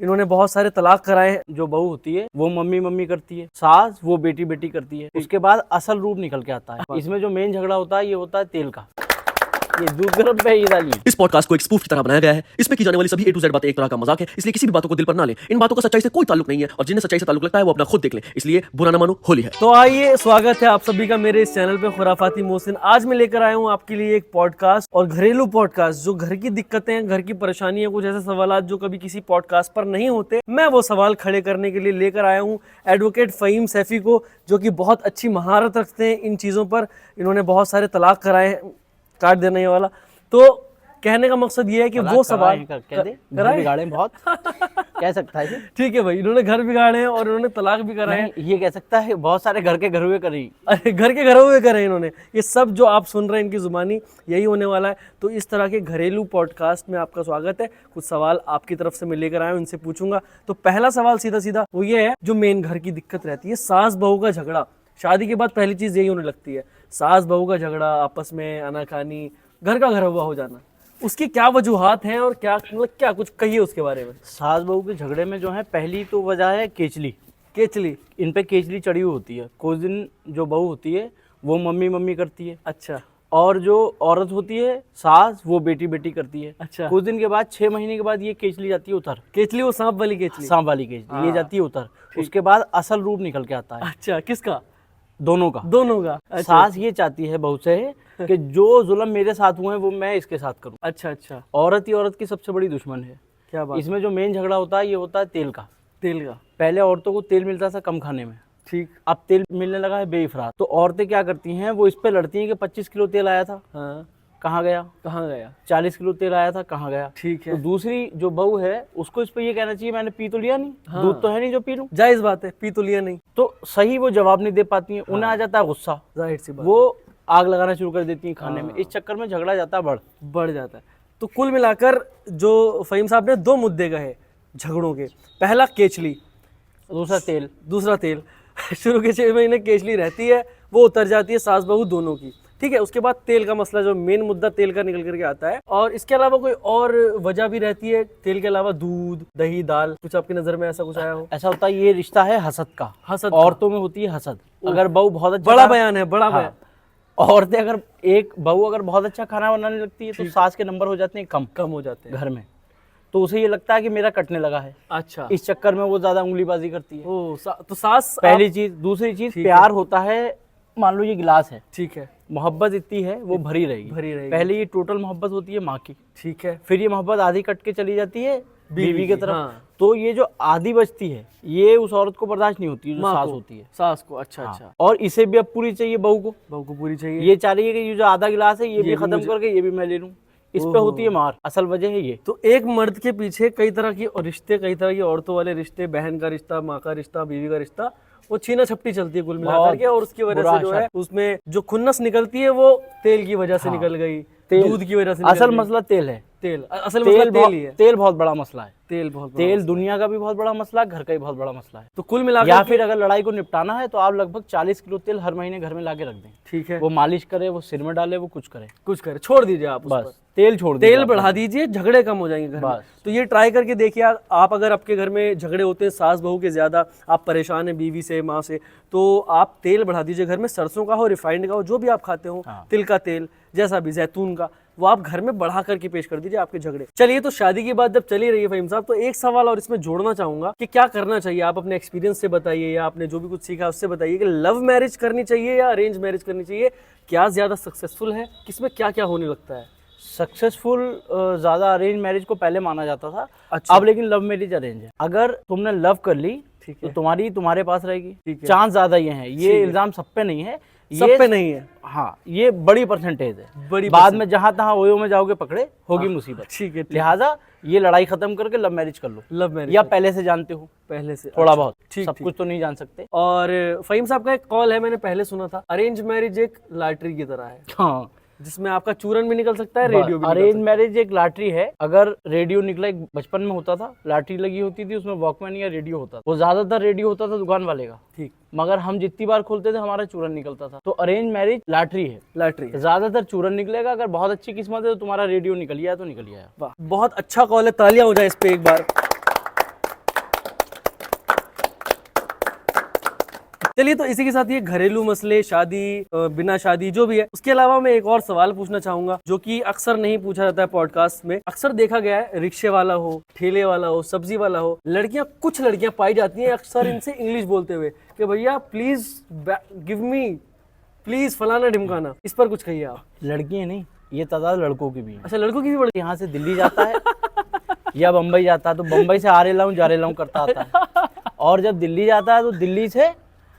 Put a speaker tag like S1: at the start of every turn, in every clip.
S1: इन्होंने बहुत सारे तलाक कराए हैं। जो बहू होती है वो मम्मी मम्मी करती है, सास वो बेटी बेटी करती है। उसके बाद असल रूप निकल के आता है। इसमें जो मेन झगड़ा होता है ये होता है तेल का। ये दूध गर्म पे ये डालिए।
S2: इस पॉडकास्ट को एक स्पूफ की तरह बनाया गया है। इसमें की जाने वाली सभी A to Z बातें एक तरह का मजाक है, इसलिए किसी भी बातों को दिल पर ना लें। इन बातों का सच्चाई से कोई ताल्लुक नहीं है और जिन्हें सच्चाई से ताल्लुक लगता है वो अपना खुद देख लें। इसलिए बुरा ना मानो, होली है।
S1: तो आइए, स्वागत है आप सभी का मेरे इस चैनल पे खुराफाती मोहसिन। आज मैं लेकर आया हूँ आपके लिए एक पॉडकास्ट और घरेलू पॉडकास्ट। जो घर की दिक्कतें, घर की परेशानियां, कुछ ऐसे सवाल जो कभी किसी पॉडकास्ट पर नहीं होते, मैं वो सवाल खड़े करने के लिए लेकर आया हूँ एडवोकेट फ़हीम सैफी को, जो कि बहुत अच्छी महारत रखते हैं इन चीज़ों पर। इन्होंने बहुत सारे तलाक कराए हैं, काट देने वाला। तो कहने का मकसद ये है कि वो सवाल
S3: बिगाड़े बहुत कह सकता है।
S1: ठीक है भाई, इन्होंने घर बिगाड़े हैं और इन्होंने तलाक भी कराए हैं।
S3: ये कह सकता है बहुत सारे घर के घर हुए करी।
S1: अरे घर के घरों में करे इन्होंने। ये सब जो आप सुन रहे हैं इनकी जुबानी यही होने वाला है। तो इस तरह के घरेलू पॉडकास्ट में आपका स्वागत है। कुछ सवाल आपकी तरफ से मैं लेकर आया हूँ, इनसे पूछूंगा। तो पहला सवाल सीधा सीधा वो ये है, जो मेन घर की दिक्कत रहती है, सास बहू का झगड़ा। शादी के बाद पहली चीज यही होने लगती है, सास बहू का झगड़ा, आपस में आनाकानी, घर का घर हुआ हो जाना। उसकी क्या वजूहात हैं और क्या मतलब क्या कुछ कहिए उसके बारे में।
S3: सास बहू के झगड़े में जो है, पहली तो वजह है केचली।
S1: केचली,
S3: इन पे केचली चढ़ी हुई होती है। कुछ दिन जो बहू होती है वो मम्मी मम्मी करती है।
S1: अच्छा।
S3: और जो औरत होती है सास, वो बेटी बेटी करती है।
S1: अच्छा।
S3: कुछ दिन के बाद 6 महीने के बाद ये केचली जाती है उतर।
S1: केचली वो सांप वाली केचली?
S3: सांप वाली केचली ये जाती है उतर। उसके बाद असल रूप निकल के आता है।
S1: अच्छा, किसका?
S3: दोनों का।
S1: दोनों का। अच्छा।
S3: सास ये चाहती है बहू से कि जो जुल्म मेरे साथ हुए हैं वो मैं इसके साथ करूं।
S1: अच्छा अच्छा।
S3: औरत ही औरत की सबसे बड़ी दुश्मन है।
S1: क्या बात।
S3: इसमें जो मेन झगड़ा होता है ये होता है तेल का।
S1: तेल का।
S3: पहले औरतों को तेल मिलता था कम खाने में,
S1: ठीक।
S3: अब तेल मिलने लगा है बेइफरात। तो औरतें क्या करती हैं, वो इस पे लड़ती हैं कि 25 किलो तेल आया था,
S1: हाँ,
S3: कहाँ गया?
S1: कहाँ गया?
S3: 40 किलो तेल आया था, कहाँ गया?
S1: ठीक है।
S3: तो दूसरी जो बहू है उसको इस पे ये कहना चाहिए मैंने पी तो लिया नहीं,
S1: हाँ।
S3: दूध तो है नहीं जो पी लूं।
S1: जायज बात है, पी तो लिया नहीं।
S3: तो सही वो जवाब नहीं दे पाती हैं। उन्हें आ जाता है गुस्सा,
S1: जाहिर सी बात।
S3: वो आग लगाना शुरू कर देती हैं खाने में। इस चक्कर में झगड़ा जाता है
S1: बढ़ जाता है। तो कुल मिलाकर जो फ़हीम साहब ने दो मुद्दे कहे झगड़ों के, पहला केचली,
S3: दूसरा तेल।
S1: दूसरा तेल। शुरू के 6 महीने केचली रहती है, वो उतर जाती है सास बहू दोनों की, ठीक है। उसके बाद तेल का मसला, जो मेन मुद्दा तेल का निकल करके आता है। और इसके अलावा कोई और वजह भी रहती है तेल के अलावा? दूध, दही, दाल, कुछ आपकी नजर में ऐसा कुछ आया हो?
S3: ऐसा होता है, ये रिश्ता है हसद का।
S1: हसद।
S3: औरतों में होती है हसद। अगर बहू बहुत अच्छा
S1: बड़ा बयान है, बड़ा बयान।
S3: औरतें अगर एक बहू अगर बहुत अच्छा खाना बनाने लगती है तो सास के नंबर हो जाते हैं कम
S1: हो जाते हैं
S3: घर में। तो उसे ये लगता है कि मेरा कटने लगा है।
S1: अच्छा।
S3: इस चक्कर में वो ज्यादा उंगलीबाजी करती है।
S1: तो सास
S3: पहली चीज। दूसरी चीज, प्यार होता है। मान लो ये गिलास है,
S1: ठीक है,
S3: मोहब्बत इतनी है वो भरी रहेगी। पहले ये टोटल मोहब्बत होती है माँ की,
S1: ठीक है।
S3: फिर ये मोहब्बत आधी कट के चली जाती है बीवी की तरफ।
S1: हाँ।
S3: तो ये जो आधी बचती है ये उस औरत को बर्दाश्त नहीं होती, जो सास होती है।
S1: सास को। अच्छा।
S3: हाँ।
S1: अच्छा।
S3: और इसे भी अब पूरी चाहिए बहू को।
S1: बहू को पूरी चाहिए।
S3: ये चाह रही है कि ये जो आधा गिलास है ये भी खत्म करके ये भी मैं ले लूं। इस पे होती है मार, असल वजह है ये।
S1: तो एक मर्द के पीछे कई तरह की रिश्ते, कई तरह की औरतों वाले रिश्ते, बहन का रिश्ता, माँ का रिश्ता, बीवी का रिश्ता, वो छीना छपटी चलती है कुल मिलाकर के। और उसकी वजह से जो है उसमें जो खुन्नस निकलती है वो तेल की वजह से निकल गई, दूध की वजह से।
S3: असल मसला तेल है।
S1: तेल असल मसला तेल ही है।
S3: तेल बहुत बड़ा मसला है।
S1: तेल
S3: दुनिया का भी बहुत बड़ा मसला है, घर का भी बहुत बड़ा मसला है।
S1: तो कुल मिलाकर
S3: या फिर अगर लड़ाई को निपटाना है तो आप लगभग 40 किलो तेल हर महीने घर में लाके रख दें।
S1: ठीक है।
S3: वो मालिश करे, वो सिर में डाले, वो कुछ करे,
S1: छोड़ दीजिए आप
S3: बस। तेल छोड़ दीजिए,
S1: तेल बढ़ा दीजिए, झगड़े कम हो जाएंगे घर में। तो ये ट्राई करके देखिए आप। अगर आपके घर में झगड़े होते हैं सास बहू के ज्यादा, आप परेशान हैं बीवी से, माँ से, तो आप तेल बढ़ा दीजिए घर में। सरसों का हो, रिफाइंड का हो, जो भी आप खाते हो, तिल का तेल, जैसा भी, जैतून का, वो आप घर में बढ़ा करके पेश कर दीजिए आपके झगड़े। चलिए, तो शादी की बात जब चली रही है फ़हीम साहब, तो एक सवाल और इसमें जोड़ना चाहूंगा कि क्या करना चाहिए। आप अपने एक्सपीरियंस से बताइए या आपने जो भी कुछ सीखा उससे बताइए कि लव मैरिज करनी चाहिए या अरेंज मैरिज करनी चाहिए? क्या ज्यादा सक्सेसफुल है, किसमें क्या क्या होने लगता है?
S3: सक्सेसफुल ज्यादा अरेंज मैरिज को पहले माना जाता था।
S1: अच्छा।
S3: अब लेकिन लव मैरिज अरेंज है। अगर तुमने लव कर ली तो तुम्हारे पास रहेगी, चांस ज्यादा ये है। ये इल्जाम सब पे नहीं है,
S1: सब पे नहीं है।
S3: हाँ, ये बड़ी परसेंटेज है। बाद में जहां तहां ओयो में जाओगे पकड़े होगी मुसीबत।
S1: ठीक है।
S3: लिहाजा ये लड़ाई खत्म करके लव मैरिज कर लो।
S1: लव मैरिज
S3: या पहले से जानते हो,
S1: पहले से
S3: थोड़ा बहुत,
S1: ठीक,
S3: सब कुछ तो नहीं जान सकते।
S1: और फ़हीम साहब का एक कॉल है, मैंने पहले सुना था, अरेंज मैरिज एक लॉटरी की तरह है।
S3: हाँ,
S1: जिसमें आपका चूरन भी निकल सकता है, रेडियो भी।
S3: अरेंज मैरिज एक लॉटरी है। अगर रेडियो निकला, एक बचपन में होता था, लॉटरी लगी होती थी, उसमें वॉकमैन या रेडियो होता था। वो ज्यादातर रेडियो होता था दुकान वाले का, ठीक, मगर हम जितनी बार खोलते थे हमारा चूरन निकलता था। तो अरेंज मैरिज लॉटरी है। लॉटरी ज्यादातर चूरन निकलेगा। अगर बहुत अच्छी किस्मत है तो तुम्हारा रेडियो निकल गया तो निकल गया।
S1: वाह, बहुत अच्छा कॉल है, तालियां हो जाए इस पे एक बार। चलिए, तो इसी के साथ ये घरेलू मसले, शादी, बिना शादी, जो भी है, उसके अलावा मैं एक और सवाल पूछना चाहूंगा जो कि अक्सर नहीं पूछा जाता है पॉडकास्ट में। अक्सर देखा गया है, रिक्शे वाला हो, ठेले वाला हो, सब्जी वाला हो, कुछ लड़कियां पाई जाती हैं अक्सर इनसे इंग्लिश बोलते हुए कि भैया प्लीज गिव मी, प्लीज फलाना ढिमकाना। इस पर कुछ कहिए आप।
S3: लड़कियां नहीं, ये तादाद लड़कों की भी है।
S1: अच्छा, लड़कों की भी बड़ी।
S3: यहाँ से दिल्ली जाता है या बम्बई जाता है तो बम्बई से आ रे लाऊं जा रे लाऊं करता आता है, और जब दिल्ली जाता है तो दिल्ली से,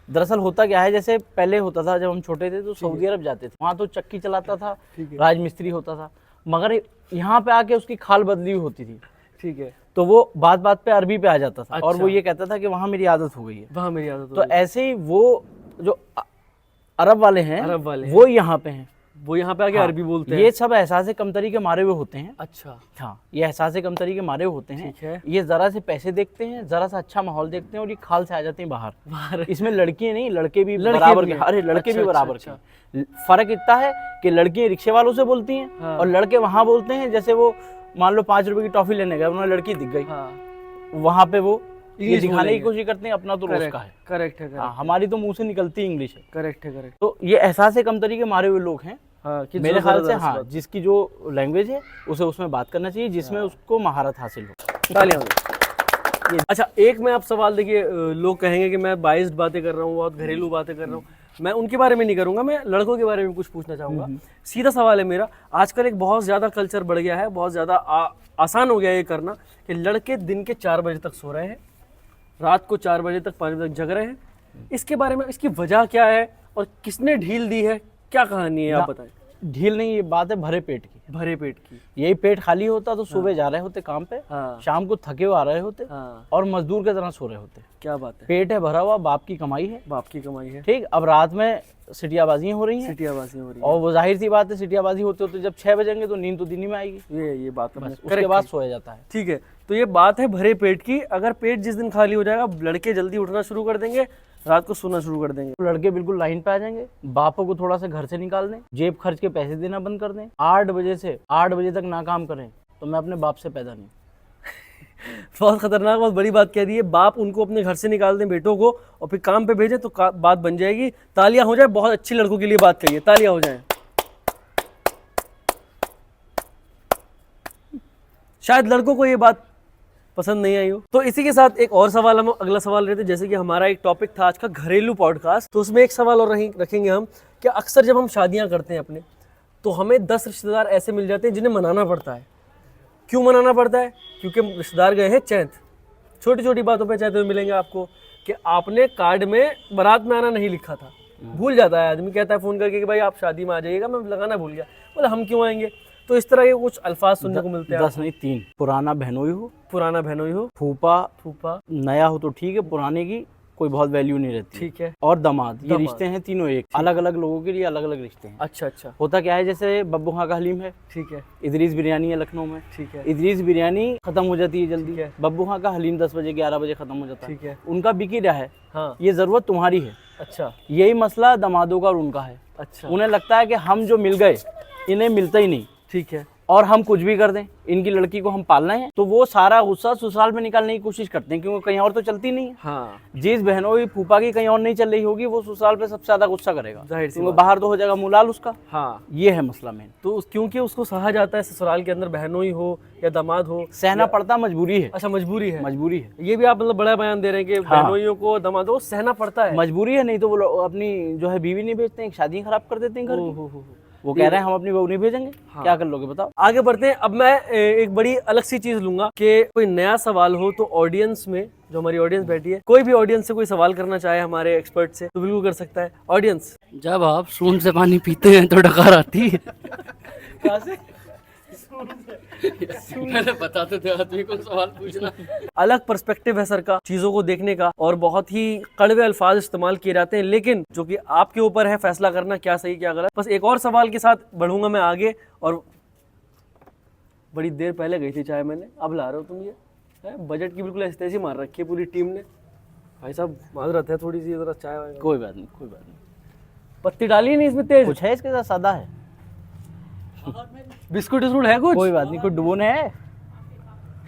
S3: दरअसल होता क्या है, जैसे पहले होता था जब हम छोटे थे तो सऊदी अरब जाते थे, वहाँ तो चक्की चलाता था, राजमिस्त्री होता था, मगर यहाँ पे आके उसकी खाल बदली हुई होती थी।
S1: ठीक है।
S3: तो वो बात बात पे अरबी पे आ जाता था। और
S1: अच्छा।
S3: वो ये कहता था कि वहाँ मेरी आदत हो गई है।
S1: वहाँ मेरी आदत हो
S3: तो
S1: गई।
S3: ऐसे ही वो जो अरब वाले हैं, वो यहाँ पे हैं,
S1: वो यहाँ पे आके
S3: हाँ,
S1: अरबी बोलते हैं।
S3: ये सब एहसास कमतरी के मारे हुए होते हैं।
S1: अच्छा।
S3: हाँ, ये एहसास कमतरी के मारे हुए होते हैं।
S1: ठीक है।
S3: ये जरा से पैसे देखते हैं, जरा सा अच्छा माहौल देखते हैं और ये खाल से आ जाते हैं बाहर। इसमें लड़कियां नहीं, लड़के भी बराबर के। अरे लड़के भी बराबर के। फर्क इतना है कि लड़कियां रिक्शे वालों से बोलती हैं और लड़के वहां बोलते हैं, जैसे वो मान लो 5 रुपए की टॉफी लेने गए, उन्हें लड़की दिख गई, वहां पे वो ये दिखाने की कोशिश करते हैं अपना तो रोज का है।
S1: करेक्ट है।
S3: हाँ, हमारी तो मुंह से निकलती इंग्लिश है।
S1: करेक्ट है। करेक्ट।
S3: तो ये एहसास कमतरी के मारे हुए लोग हैं।
S1: हाँ, कि
S3: मेरे ख्याल से हाँ,
S1: बात।
S3: जिसकी जो लैंग्वेज है उसे उसमें बात करना चाहिए, जिसमें उसको महारत हासिल हो।
S1: तालियां हो। अच्छा, एक मैं आप सवाल, देखिए लोग कहेंगे कि मैं बाइस्ड बातें कर रहा हूँ, बहुत घरेलू बातें कर रहा हूँ, मैं उनके बारे में नहीं करूंगा, मैं लड़कों के बारे में कुछ पूछना चाहूंगा। सीधा सवाल है मेरा, आजकल एक बहुत ज्यादा कल्चर बढ़ गया है, बहुत ज्यादा आसान हो गया है ये करना कि लड़के दिन के 4 बजे तक सो रहे हैं, रात को 4 बजे तक 5 बजे तक जग रहे हैं। इसके बारे में, इसकी वजह क्या है और किसने ढील दी है, क्या कहानी है, आप बताएं।
S3: ढील नहीं, ये बात है भरे पेट की।
S1: भरे पेट की।
S3: यही पेट खाली होता तो सुबह जा रहे होते काम पे,
S1: हाँ।
S3: शाम को थके हुए आ रहे होते,
S1: हाँ।
S3: और मजदूर की तरह सो रहे होते।
S1: क्या बात है।
S3: पेट है भरा हुआ, बाप की कमाई है,
S1: बाप की कमाई है।
S3: ठीक। अब रात में सिटियाबाजियां हो रही हैं,
S1: सिटियाबाजी हो रही है।
S3: और वो जाहिर सी बात है, सिटियाबाजी होते होते जब 6 बजेंगे तो नींद तो दिन ही में आएगी,
S1: ये बात है।
S3: उसके बाद सोया जाता है।
S1: ठीक है, तो ये बात है भरे पेट की। अगर पेट जिस दिन खाली हो जाएगा, लड़के जल्दी उठना शुरू कर देंगे, रात को सोना शुरू कर देंगे।
S3: लड़के बिल्कुल लाइन पे आ जाएंगे, बापों को थोड़ा सा घर से निकाल दें, जेब खर्च के पैसे देना बंद कर दें, 8 बजे से 8 बजे तक ना काम करें तो मैं अपने बाप से पैदा नहीं।
S1: बहुत खतरनाक, बहुत बड़ी बात कह दी है। बाप उनको अपने घर से निकाल दें बेटों को और फिर काम पे भेजें तो बात बन जाएगी। तालियां हो जाए, बहुत अच्छी लड़कों के लिए बात कही है, तालियां हो जाए। शायद लड़कों को ये बात पसंद नहीं आई हो। तो इसी के साथ एक और सवाल, हम अगला सवाल रहते, जैसे कि हमारा एक टॉपिक था आज का घरेलू पॉडकास्ट, तो उसमें एक सवाल और रखेंगे हम कि अक्सर जब हम शादियां करते हैं अपने, तो हमें 10 रिश्तेदार ऐसे मिल जाते हैं जिन्हें मनाना पड़ता है। क्यों मनाना पड़ता है? क्योंकि रिश्तेदार गए हैं चैत, छोटी छोटी बातों पे चैत में मिलेंगे आपको कि आपने कार्ड में बारात में आना नहीं लिखा था। भूल जाता है आदमी, कहता है फ़ोन करके कि भाई आप शादी में आ जाइएगा, मैं लगाना भूल गया। बोले हम क्यों आएंगे? तो इस तरह के कुछ अल्फाज सुनने को मिलते हैं।
S3: 10 नहीं 3, पुराना बहनोई हो,
S1: पुराना बहनोई हो,
S3: फूफा नया हो तो ठीक है, पुराने की कोई बहुत वैल्यू नहीं रहती।
S1: ठीक है।
S3: और दामाद, ये रिश्ते हैं तीनों एक, अलग अलग लोगों के लिए अलग अलग रिश्ते हैं।
S1: अच्छा।
S3: होता क्या है, जैसे बब्बू खां का हलीम है,
S1: ठीक है।
S3: इदरीस बिरयानी है लखनऊ में,
S1: ठीक है।
S3: इदरीस बिरयानी खत्म हो जाती है जल्दी,
S1: ठीक है।
S3: बब्बू खां का हलीम 10 बजे 11 बजे खत्म हो जाता है।
S1: ठीक है।
S3: उनका बिकी रहा है,
S1: हाँ।
S3: ये जरूरत तुम्हारी है।
S1: अच्छा।
S3: यही मसला दामादों का और उनका है।
S1: अच्छा।
S3: उन्हें लगता है कि हम जो मिल गए इन्हें मिलता ही नहीं,
S1: ठीक है।
S3: और हम कुछ भी कर दें, इनकी लड़की को हम पालना है, तो वो सारा गुस्सा ससुराल में निकालने की कोशिश करते हैं, क्योंकि कहीं और तो चलती नहीं है।
S1: हाँ।
S3: जिस बहनों फूफा की कहीं और नहीं चल रही होगी, वो ससुराल पे सबसे ज्यादा गुस्सा करेगा,
S1: जाहिर सी
S3: क्योंकि बाहर तो हो जाएगा मुलाल उसका।
S1: हाँ,
S3: ये है मसला मेन।
S1: तो क्योंकि उसको सहा जाता है ससुराल के अंदर, बहनों ही हो या दामाद हो,
S3: सहना पड़ता, मजबूरी है।
S1: अच्छा, मजबूरी है।
S3: मजबूरी है,
S1: ये भी आप मतलब बड़ा बयान दे रहे हैं कि बहनोइयों को दामादों को सहना पड़ता है।
S3: मजबूरी है, नहीं तो वो अपनी जो है बीवी नहीं भेजते हैं, शादी खराब कर देते हैं घर की।
S1: हो।
S3: वो कह रहे हैं हम अपनी बहू नहीं भेजेंगे। क्या कर लोगे बताओ?
S1: आगे बढ़ते हैं। अब मैं एक बड़ी अलग सी चीज लूंगा कि कोई नया सवाल हो तो ऑडियंस में, जो हमारी ऑडियंस बैठी है, कोई भी ऑडियंस से कोई सवाल करना चाहे हमारे एक्सपर्ट से तो बिल्कुल कर सकता है। ऑडियंस,
S4: जब आप सूंड से पानी पीते हैं तो डकार आती है।
S1: कहाँ से?
S4: मैंने बताते थे आदमी को सवाल पूछना।
S1: अलग पर्सपेक्टिव है सर का चीजों को देखने का, और बहुत ही कड़वे अल्फाज इस्तेमाल किए जाते हैं, लेकिन जो कि आपके ऊपर है फैसला करना क्या सही क्या गलत। बस एक और सवाल के साथ बढ़ूंगा मैं आगे, और बड़ी देर पहले गई थी चाय मैंने, अब ला रहे हो तुम ये बजट की बिल्कुल ऐसी मार रखी है पूरी टीम ने। भाई साहब माजरत है थोड़ी सी, जरा चाय वाय
S3: कोई बात नहीं, कोई बात नहीं।
S1: पत्ती डाली नहीं इसमें तेज,
S3: कुछ है इसके साथ, सादा है,
S1: बिस्कुट विस्कुट है कुछ?
S3: कोई बात नहीं, कुछ डुबोने है।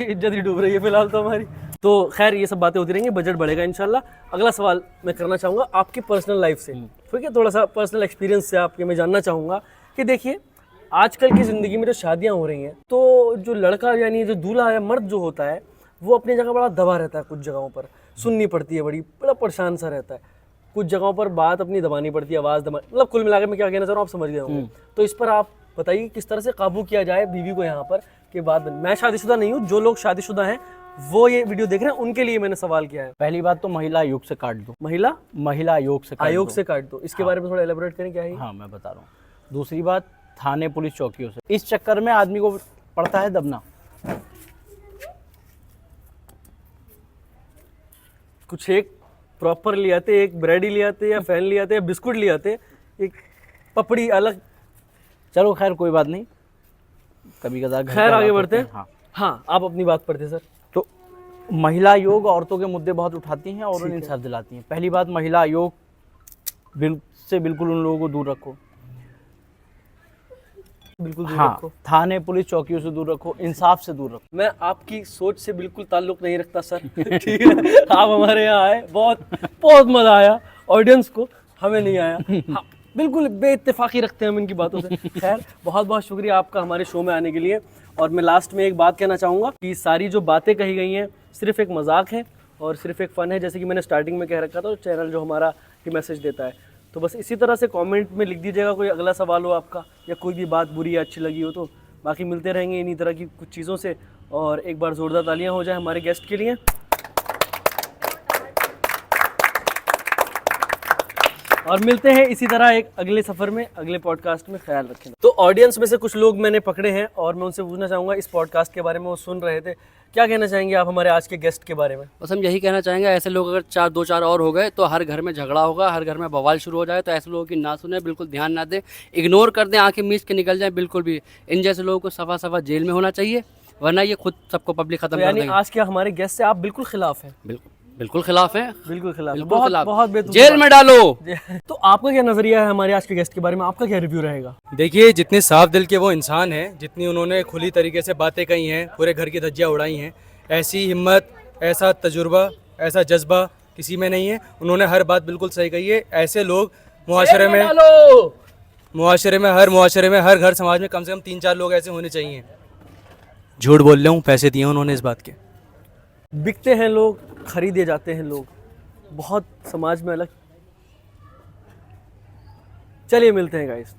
S1: इज्जत ही डूब रही है फिलहाल तो हमारी। तो खैर ये सब बातें होती रहेंगी, बजट बढ़ेगा इंशाल्लाह। अगला सवाल मैं करना चाहूँगा आपकी पर्सनल लाइफ से, ठीक है, थोड़ा सा पर्सनल एक्सपीरियंस से आपके मैं जानना चाहूँगा कि देखिए आजकल की ज़िंदगी में जो शादियाँ हो रही हैं, तो जो लड़का यानी जो दूल्हा या मर्द जो होता है वो अपनी जगह बड़ा दबा रहता है, कुछ जगहों पर सुननी पड़ती है, बड़ा परेशान सा रहता है, कुछ जगहों पर बात अपनी दबानी पड़ती है, आवाज़ दबा, मतलब कुल मिलाकर मैं क्या कहना चाह रहा हूँ आप समझ गए होंगे। तो इस पर आप बताइए किस तरह से काबू किया जाए बीवी को यहाँ पर कि बात बने। मैं शादीशुदा नहीं हूँ, जो लोग शादीशुदा हैं वो ये वीडियो देख रहे हैं उनके लिए मैंने सवाल किया है।
S3: पहली बात तो महिला आयोग से काट दो,
S1: महिला
S3: आयोग से
S1: काट दो, इसके बारे में थोड़ा एलेबोरेट करें क्या है?
S3: हाँ मैं बता रहा हूँ। दूसरी बात, थाने पुलिस चौकियों से, इस चक्कर में आदमी को पड़ता है दबना।
S1: कुछ एक प्रॉपर ले आते, एक ब्रेड ही ले आते या फैन ले आते या बिस्कुट ले आते, एक पपड़ी अलग।
S3: चलो खैर कोई बात नहीं, कभी कदार घर
S1: खैर
S3: पे
S1: आगे
S3: बात
S1: बढ़ते
S3: होते
S1: हैं। हाँ आप अपनी बात पर थे सर।
S3: तो महिला आयोग औरतों के मुद्दे बहुत उठाती हैं और उन्हें इंसाफ दिलाती हैं। पहली बात, महिला आयोग से बिल्कुल उन लोगों को दूर रखो,
S1: बिल्कुल दूर
S3: हाँ,
S1: रखो।
S3: थाने पुलिस चौकियों से दूर रखो, इंसाफ से दूर रखो।
S1: मैं आपकी सोच से बिल्कुल ताल्लुक नहीं रखता सर, ठीक है, आप हमारे यहाँ आए, बहुत बहुत मजा आया, ऑडियंस को, हमें नहीं आया। हाँ, बिल्कुल बेइत्तेफाकी रखते हैं हम इनकी बातों से। खैर बहुत बहुत शुक्रिया आपका हमारे शो में आने के लिए। और मैं लास्ट में एक बात कहना चाहूँगा कि सारी जो बातें कही गई हैं सिर्फ एक मजाक है और सिर्फ एक फ़न है, जैसे कि मैंने स्टार्टिंग में कह रखा था, चैनल जो हमारा ये मैसेज देता है। तो बस इसी तरह से कमेंट में लिख दीजिएगा कोई अगला सवाल हो आपका या कोई भी बात बुरी या अच्छी लगी हो तो। बाकी मिलते रहेंगे इन्हीं तरह की कुछ चीज़ों से, और एक बार ज़ोरदार तालियां हो जाए हमारे गेस्ट के लिए। और मिलते हैं इसी तरह एक अगले सफ़र में, अगले पॉडकास्ट में। ख्याल रखें। तो ऑडियंस में से कुछ लोग मैंने पकड़े हैं और मैं उनसे पूछना चाहूँगा इस पॉडकास्ट के बारे में, वो सुन रहे थे, क्या कहना चाहेंगे आप हमारे आज के गेस्ट के बारे में?
S4: बस हम यही कहना चाहेंगे, ऐसे लोग अगर दो चार और हो गए तो हर घर में झगड़ा होगा, हर घर में बवाल शुरू हो जाए। तो ऐसे लोगों की ना सुने, बिल्कुल ध्यान ना दें, इग्नोर कर दें, आंखें मीच के निकल जाएं। बिल्कुल भी इन जैसे लोगों को सफा सफा जेल में होना चाहिए, वरना ये खुद सबको पब्लिक खत्म कर
S1: यानी
S4: देंगे।
S1: आज के हमारे गेस्ट से आप बिल्कुल खिलाफ हैं?
S4: बिल्कुल खिलाफ है,
S1: बिल्कुल खिलाफ,
S4: बिल्कुल
S1: बहुत
S4: खिलाफ।
S1: बहुत बेतुकी
S4: जेल में डालो।
S1: तो आपका क्या नजरिया है हमारे आज के गेस्ट के बारे में, आपका क्या रिव्यू रहेगा?
S5: देखिए, जितने साफ दिल के वो इंसान हैं, जितनी उन्होंने खुली तरीके से बातें कही हैं, पूरे घर की धज्जियाँ उड़ाई हैं, ऐसी हिम्मत, ऐसा तजुर्बा, ऐसा जज्बा किसी में नहीं है। उन्होंने हर बात बिल्कुल सही कही है। ऐसे लोग मुआशरे में हर घर समाज में कम से कम 3-4 लोग ऐसे होने चाहिए। झूठ बोल रहा हूँ, पैसे दिए उन्होंने इस बात के।
S1: बिकते हैं लोग, खरीदे जाते हैं लोग, बहुत समाज में अलग। चलिए मिलते हैं गाइस।